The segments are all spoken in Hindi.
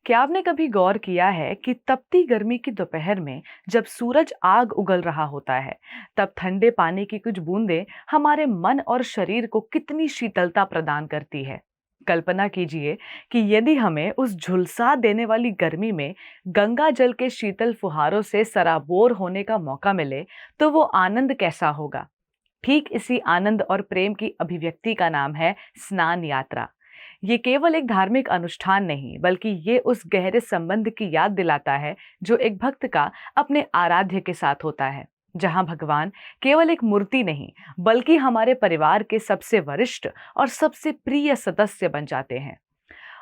क्या आपने कभी गौर किया है कि तपती गर्मी की दोपहर में जब सूरज आग उगल रहा होता है, तब ठंडे पानी की कुछ बूंदें हमारे मन और शरीर को कितनी शीतलता प्रदान करती है। कल्पना कीजिए कि यदि हमें उस झुलसा देने वाली गर्मी में गंगा जल के शीतल फुहारों से सराबोर होने का मौका मिले, तो वो आनंद कैसा होगा। ठीक इसी आनंद और प्रेम की अभिव्यक्ति का नाम है स्नान यात्रा। ये केवल एक धार्मिक अनुष्ठान नहीं, बल्कि ये उस गहरे संबंध की याद दिलाता है जो एक भक्त का अपने आराध्य के साथ होता है, जहां भगवान केवल एक मूर्ति नहीं, बल्कि हमारे परिवार के सबसे वरिष्ठ और सबसे प्रिय सदस्य बन जाते हैं।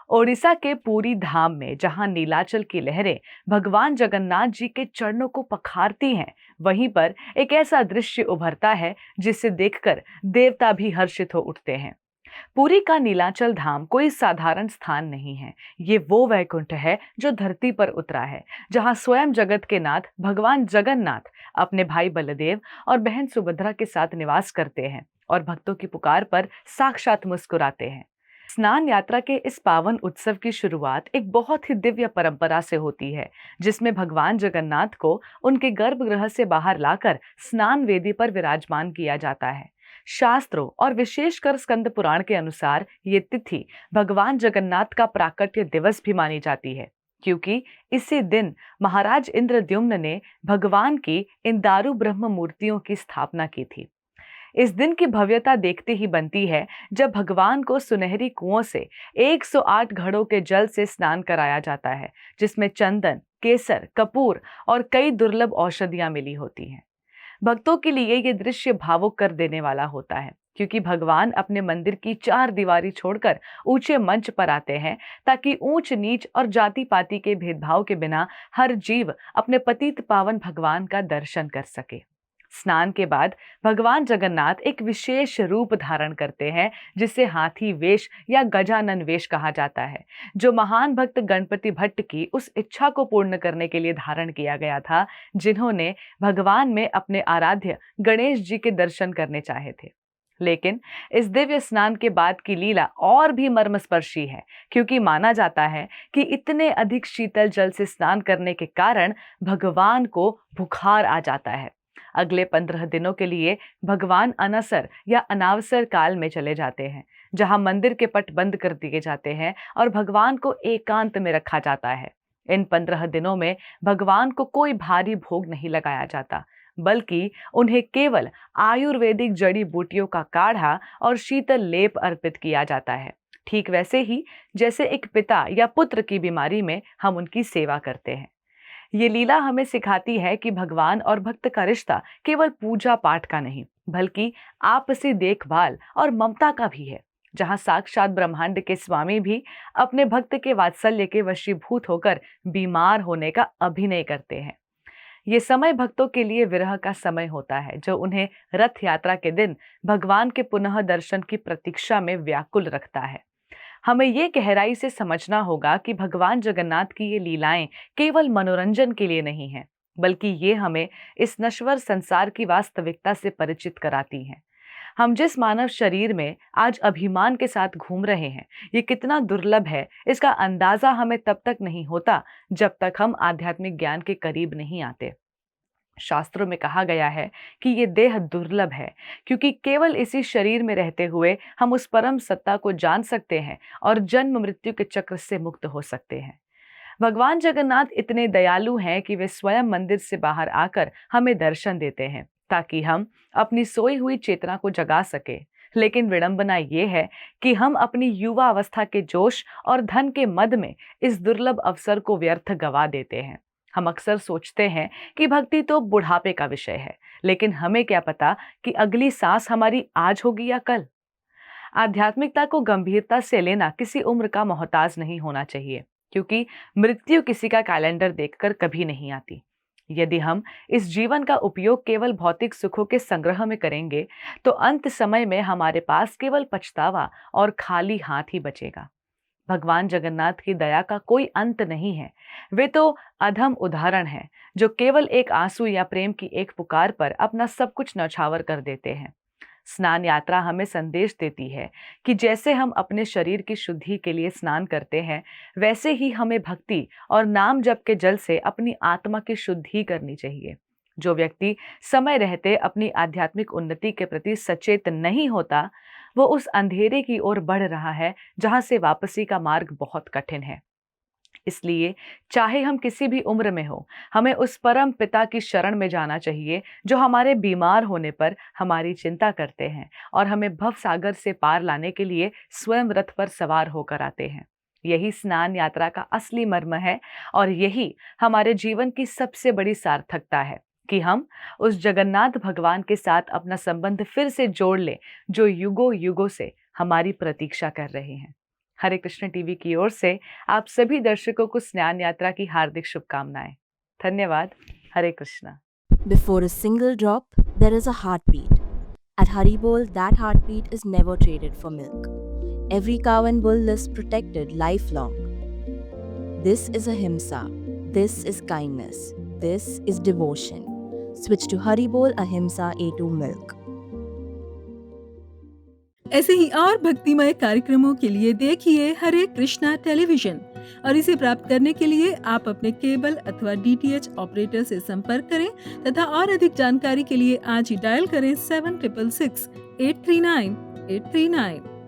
ओडिशा के पुरी धाम में जहां नीलाचल की लहरें भगवान जगन्नाथ जी के चरणों को पखारती हैं, वहीं पर एक ऐसा दृश्य उभरता है जिसे देखकर देवता भी हर्षित हो उठते हैं। पुरी का नीलाचल धाम कोई साधारण स्थान नहीं है। ये वो वैकुंठ है जो धरती पर उतरा है, जहां स्वयं जगत के नाथ भगवान जगन्नाथ अपने भाई बलदेव और बहन सुभद्रा के साथ निवास करते हैं और भक्तों की पुकार पर साक्षात मुस्कुराते हैं। स्नान यात्रा के इस पावन उत्सव की शुरुआत एक बहुत ही दिव्य परंपरा से होती है, जिसमें भगवान जगन्नाथ को उनके गर्भगृह से बाहर लाकर स्नान वेदी पर विराजमान किया जाता है। शास्त्रों और विशेषकर स्कंद पुराण के अनुसार ये तिथि भगवान जगन्नाथ का प्राकट्य दिवस भी मानी जाती है, क्योंकि इसी दिन महाराज इंद्रद्युम्न ने भगवान की इन दारू ब्रह्म मूर्तियों की स्थापना की थी। इस दिन की भव्यता देखते ही बनती है जब भगवान को सुनहरी कुओं से 108 घड़ों के जल से स्नान कराया जाता है, जिसमें चंदन, केसर, कपूर और कई दुर्लभ औषधियां मिली होती हैं। भक्तों के लिए ये दृश्य भावुक कर देने वाला होता है, क्योंकि भगवान अपने मंदिर की चार दीवारी छोड़कर ऊंचे मंच पर आते हैं, ताकि ऊंच नीच और जाति पाति के भेदभाव के बिना हर जीव अपने पतित पावन भगवान का दर्शन कर सके। स्नान के बाद भगवान जगन्नाथ एक विशेष रूप धारण करते हैं, जिसे हाथी वेश या गजानन वेश कहा जाता है, जो महान भक्त गणपति भट्ट की उस इच्छा को पूर्ण करने के लिए धारण किया गया था, जिन्होंने भगवान में अपने आराध्य गणेश जी के दर्शन करने चाहे थे। लेकिन इस दिव्य स्नान के बाद की लीला और भी मर्मस्पर्शी है, क्योंकि माना जाता है कि इतने अधिक शीतल जल से स्नान करने के कारण भगवान को बुखार आ जाता है। अगले 15 दिनों के लिए भगवान अनसर या अनावसर काल में चले जाते हैं, जहां मंदिर के पट बंद कर दिए जाते हैं और भगवान को एकांत में रखा जाता है। इन 15 दिनों में भगवान को कोई भारी भोग नहीं लगाया जाता, बल्कि उन्हें केवल आयुर्वेदिक जड़ी बूटियों का काढ़ा और शीतल लेप अर्पित किया जाता है, ठीक वैसे ही जैसे एक पिता या पुत्र की बीमारी में हम उनकी सेवा करते हैं। ये लीला हमें सिखाती है कि भगवान और भक्त का रिश्ता केवल पूजा पाठ का नहीं, बल्कि आपसी देखभाल और ममता का भी है, जहां साक्षात ब्रह्मांड के स्वामी भी अपने भक्त के वात्सल्य के वशीभूत होकर बीमार होने का अभिनय करते हैं। ये समय भक्तों के लिए विरह का समय होता है, जो उन्हें रथ यात्रा के दिन भगवान के पुनः दर्शन की प्रतीक्षा में व्याकुल रखता है। हमें ये गहराई से समझना होगा कि भगवान जगन्नाथ की ये लीलाएं केवल मनोरंजन के लिए नहीं हैं, बल्कि ये हमें इस नश्वर संसार की वास्तविकता से परिचित कराती हैं। हम जिस मानव शरीर में आज अभिमान के साथ घूम रहे हैं, ये कितना दुर्लभ है, इसका अंदाजा हमें तब तक नहीं होता जब तक हम आध्यात्मिक ज्ञान के करीब नहीं आते। शास्त्रों में कहा गया है कि ये देह दुर्लभ है, क्योंकि केवल इसी शरीर में रहते हुए हम उस परम सत्ता को जान सकते हैं और जन्म मृत्यु के चक्र से मुक्त हो सकते हैं। भगवान जगन्नाथ इतने दयालु हैं कि वे स्वयं मंदिर से बाहर आकर हमें दर्शन देते हैं, ताकि हम अपनी सोई हुई चेतना को जगा सके। लेकिन विडंबना ये है कि हम अपनी युवा अवस्था के जोश और धन के मद में इस दुर्लभ अवसर को व्यर्थ गवा देते हैं। हम अक्सर सोचते हैं कि भक्ति तो बुढ़ापे का विषय है, लेकिन हमें क्या पता कि अगली सांस हमारी आज होगी या कल। आध्यात्मिकता को गंभीरता से लेना किसी उम्र का मोहताज नहीं होना चाहिए, क्योंकि मृत्यु किसी का कैलेंडर देखकर कभी नहीं आती। यदि हम इस जीवन का उपयोग केवल भौतिक सुखों के संग्रह में करेंगे, तो अंत समय में हमारे पास केवल पछतावा और खाली हाथ ही बचेगा। भगवान जगन्नाथ की दया का कोई अंत नहीं है। वे तो अधम उदाहरण हैं, जो केवल एक आंसू या प्रेम की एक पुकार पर अपना सब कुछ न्यौछावर कर देते हैं। स्नान यात्रा हमें संदेश देती है कि जैसे हम अपने शरीर की शुद्धि के लिए स्नान करते हैं, वैसे ही हमें भक्ति और नाम जप के जल से अपनी आत्मा की शुद्धि करनी चाहिए। जो व्यक्ति समय रहते अपनी आध्यात्मिक उन्नति के प्रति सचेत नहीं होता, वो उस अंधेरे की ओर बढ़ रहा है जहां से वापसी का मार्ग बहुत कठिन है। इसलिए चाहे हम किसी भी उम्र में हो, हमें उस परम पिता की शरण में जाना चाहिए जो हमारे बीमार होने पर हमारी चिंता करते हैं और हमें भव सागर से पार लाने के लिए स्वयं रथ पर सवार होकर आते हैं। यही स्नान यात्रा का असली मर्म है और यही हमारे जीवन की सबसे बड़ी सार्थकता है कि हम उस जगन्नाथ भगवान के साथ अपना संबंध फिर से जोड़ लें जो युगों युगों से हमारी प्रतीक्षा कर रहे हैं। हरे कृष्ण टीवी की ओर से आप सभी दर्शकों को स्नान यात्रा की हार्दिक शुभकामनाएं। धन्यवाद। हरे Krishna. Before a single drop, there is a heartbeat. At Haribol, that heartbeat is never traded for milk. Every cow and bull lives protected lifelong. This is ahimsa. This is kindness. This is devotion. Switch to Haribol Ahimsa A2 milk. ऐसे ही और भक्तिमय कार्यक्रमों के लिए देखिए हरे कृष्णा टेलीविजन और इसे प्राप्त करने के लिए आप अपने केबल अथवा DTH ऑपरेटर से संपर्क करें तथा और अधिक जानकारी के लिए आज ही डायल करें 7666 839 839।